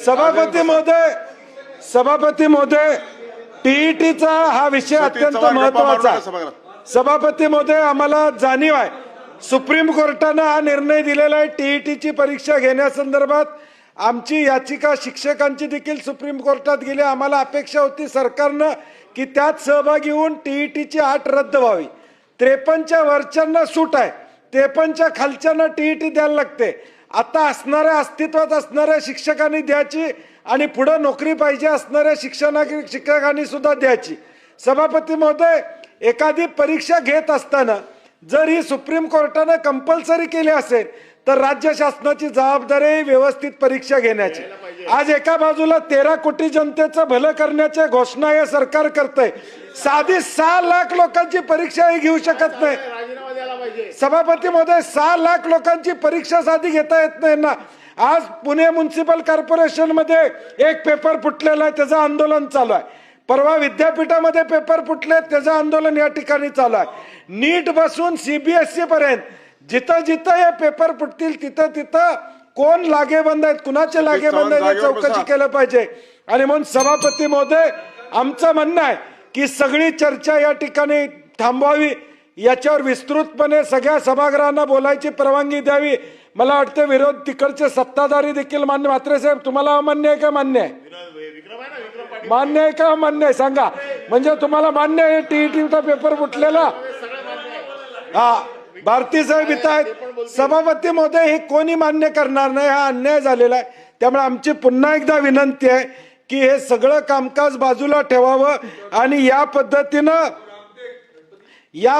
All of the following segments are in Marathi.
सभापती महोदय टीईटीचा हा विषय अत्यंत महत्वाचा. सभापती महोदय, आम्हाला जाणीव आहे सुप्रीम कोर्टाने हा निर्णय दिलेला आहे टीईटीची परीक्षा घेण्यासंदर्भात. आमची याचिका शिक्षकांची देखील सुप्रीम कोर्टात गेली. आम्हाला अपेक्षा होती सरकारनं की त्यात सहभागी होऊन टीईटीची अट रद्द व्हावी. 53च्या वरच्यांना सूट आहे, 53च्या खालच्यांना टीईटी द्यायला लागते. आता असणाऱ्या अस्तित्वात असणाऱ्या शिक्षकांनी द्यायची आणि पुढे नोकरी पाहिजे असणाऱ्या शिक्षकांनी सुद्धा द्यायची. सभापती महोदय, एखादी परीक्षा घेत असताना जर ही सुप्रीम कोर्टाने कंपल्सरी केली असेल तर राज्य शासनाची जबाबदारी व्यवस्थित परीक्षा घेण्याची. आज एका बाजूला 13 कोटी जनतेचं भलं करण्याच्या घोषणा हे सरकार करतंय. साधी 6 लाख लोकांची परीक्षाही घेऊ शकत नाही. सभापती महोदय, 6 लाख लोकांची परीक्षा साधी घेता येत नाही ना. आज पुणे म्युनिसिपल कॉर्पोरेशन मध्ये एक पेपर फुटलेला आहे, त्याचं आंदोलन चालू आहे. परवा विद्यापीठामध्ये पेपर फुटले, त्याचं आंदोलन या ठिकाणी चालू आहे. नीट बसून सीबीएसई पर्यंत जिथं जिथं हे पेपर फुटतील तिथं तिथं कोण लागेबंद आहेत, कुणाचे लागेबंद आहेत चौकशी केलं पाहिजे. आणि म्हणून सभापती महोदय, आमचं म्हणणं आहे की सगळी चर्चा या ठिकाणी थांबवावी, याच्यावर विस्तृतपणे सगळ्या सभागृहांना बोलायची परवानगी द्यावी. मला वाटतं विरोध तिकडचे सत्ताधारी देखील मान्य. म्हात्रे साहेब, तुम्हाला मान्य आहे का? मान्य आहे, मान्य आहे का? मान्य आहे सांगा. म्हणजे तुम्हाला मान्य आहे टीईटीचा पेपर फुटलेला? हा, भारती साहेब इथं आहेत. सभापती महोदय, हे कोणी मान्य करणार नाही, हा अन्याय झालेला आहे. त्यामुळे आमची पुन्हा एकदा विनंती आहे की हे सगळं कामकाज बाजूला ठेवावं आणि या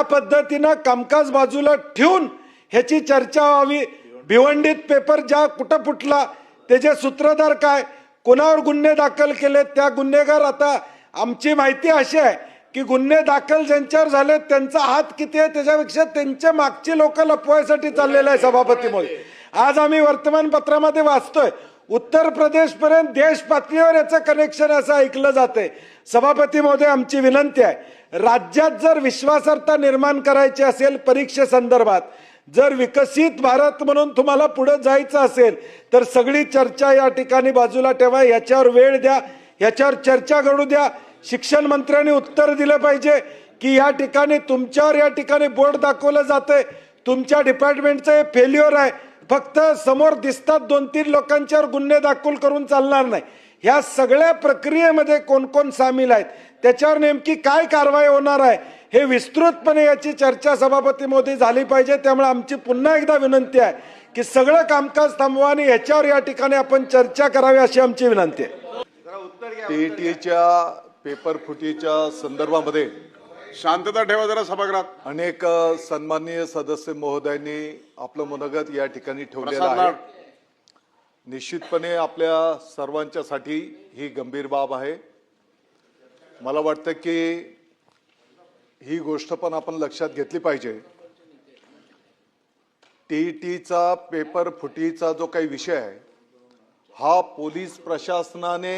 पद्धतीनं कामकाज बाजूला ठेवून ह्याची चर्चा व्हावी. भिवंडीत पेपर ज्या कुठं फुटला, त्याचे सूत्रधार काय, कोणावर गुन्हे दाखल केले, त्या गुन्हेगार, आता आमची माहिती अशी आहे की गुन्हे दाखल ज्यांच्यावर झाले त्यांचा हात किती आहे त्याच्यापेक्षा त्यांच्या मागची लोक लपवायसाठी चाललेलं आहे. सभापती महोदय, आज आम्ही वर्तमानपत्रामध्ये वाचतोय उत्तर प्रदेश पर्यंत देश पातळीवर याचं कनेक्शन असं ऐकलं जातंय. सभापती महोदय, आमची विनंती आहे, राज्यात जर विश्वासार्हता निर्माण करायची असेल परीक्षेसंदर्भात, जर विकसित भारत म्हणून तुम्हाला पुढे जायचं असेल तर सगळी चर्चा या ठिकाणी बाजूला ठेवा. याच्यावर वेळ द्या, याच्यावर चर्चा घडू द्या. शिक्षण मंत्र्यांनी उत्तर दिलं पाहिजे की या ठिकाणी तुमच्यावर या ठिकाणी बोर्ड दाखवलं जातंय, तुमच्या डिपार्टमेंटचं हे फेल्युअर आहे. फक्त समोर दिसतात 2-3 लोकांच्यावर गुन्हे दाखल करून चालणार नाही. ह्या सगळ्या प्रक्रियेमध्ये कोण कोण सामील आहेत, त्याच्यावर नेमकी काय कारवाई होणार आहे, हे विस्तृतपणे याची चर्चा सभापती महोदय झाली पाहिजे. त्यामुळे आमची पुन्हा एकदा विनंती आहे की सगळं कामकाज थांबवा आणि याच्यावर या ठिकाणी आपण चर्चा करावी अशी आमची विनंती आहे. टीईटीच्या पेपर फुटीच्या संदर्भामध्ये शांतता ठेवा जरा सभागृहात. अनेक सन्माननीय सदस्य महोदयांनी आपलं मनोगत या ठिकाणी ठेवलेलं आहे. निश्चितपणे आपल्या सर्वांच्यासाठी ही गंभीर बाब आहे. मला वाटतं की ही गोष्ट पण आपण लक्षात घेतली पाहिजे. टीईटीचा पेपर फुटीचा जो काही विषय आहे हा पोलीस प्रशासनाने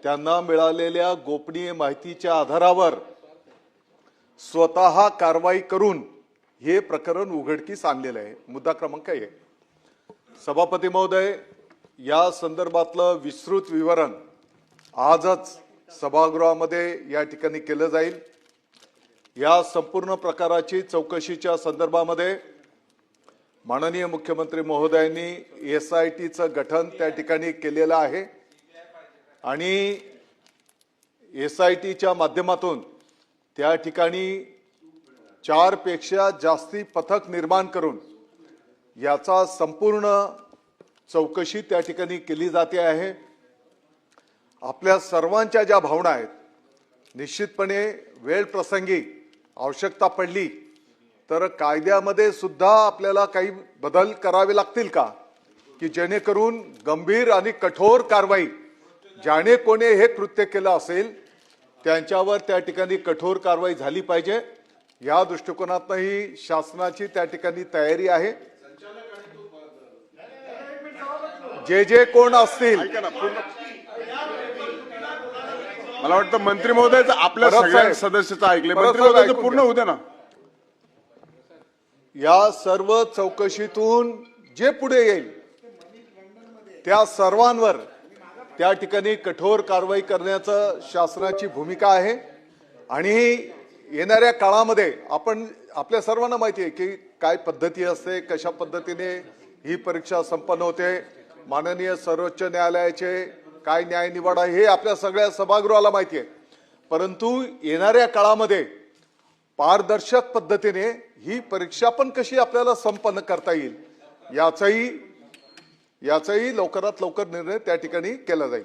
त्यांना मिळालेल्या गोपनीय माहितीच्या आधारावर स्वतः कारवाई करून हे प्रकरण उघडकीस आणलेलं आहे. मुद्दा क्रमांक 1. सभापती महोदय, या संदर्भातलं विस्तृत विवरण आजच सभागृहामध्ये या ठिकाणी केलं जाईल. या संपूर्ण प्रकाराची चौकशीच्या संदर्भामध्ये माननीय मुख्यमंत्री महोदयांनी SITचं गठन त्या ठिकाणी केलेलं आहे आणि SITच्या माध्यमातून त्या ठिकाणी 4 पेक्षा जास्ती पथक निर्माण करून याचा संपूर्ण चौकशी त्या ठिकाणी केली जाते आहे. आपल्या सर्वांच्या ज्या भावना आहेत, निश्चितपणे वेळ प्रसंगी आवश्यकता पडली तर कायद्यामध्ये सुद्धा आपल्याला काही बदल करावे लागतील का, की जेणेकरून गंभीर आणि कठोर कारवाई, ज्याने कोणी हे कृत्य केलं असेल त्यांच्यावर त्या ठिकाणी कठोर कारवाई झाली पाहिजे. या दृष्टिकोनातही शासनाची त्या ठिकाणी तयारी आहे. जे कोण असतील, मला वाटतं मंत्री महोदयाचं आपल्या सगळ्या सदस्याचं ऐकले. मंत्री महोदयाचं पूर्ण होऊ दे ना. या सर्व चौकशीतून जे पुढे येईल त्या सर्वांवर त्या ठिकाणी कठोर कारवाई करण्याचं शासनाची भूमिका आहे. आणि येणाऱ्या काळामध्ये आपल्या सर्वांना माहिती आहे की काय पद्धती असते, कशा पद्धतीने ही परीक्षा संपन्न होते, माननीय सर्वोच्च न्यायालयाचे काय न्याय निवाडा हे आपल्या सगळ्या सभागृहाला माहिती आहे. परंतु येणाऱ्या काळामध्ये पारदर्शक पद्धतीने ही परीक्षा पण कशी आपल्याला संपन्न करता येईल याचाही लवकरात लवकर निर्णय त्या ठिकाणी केला जाईल.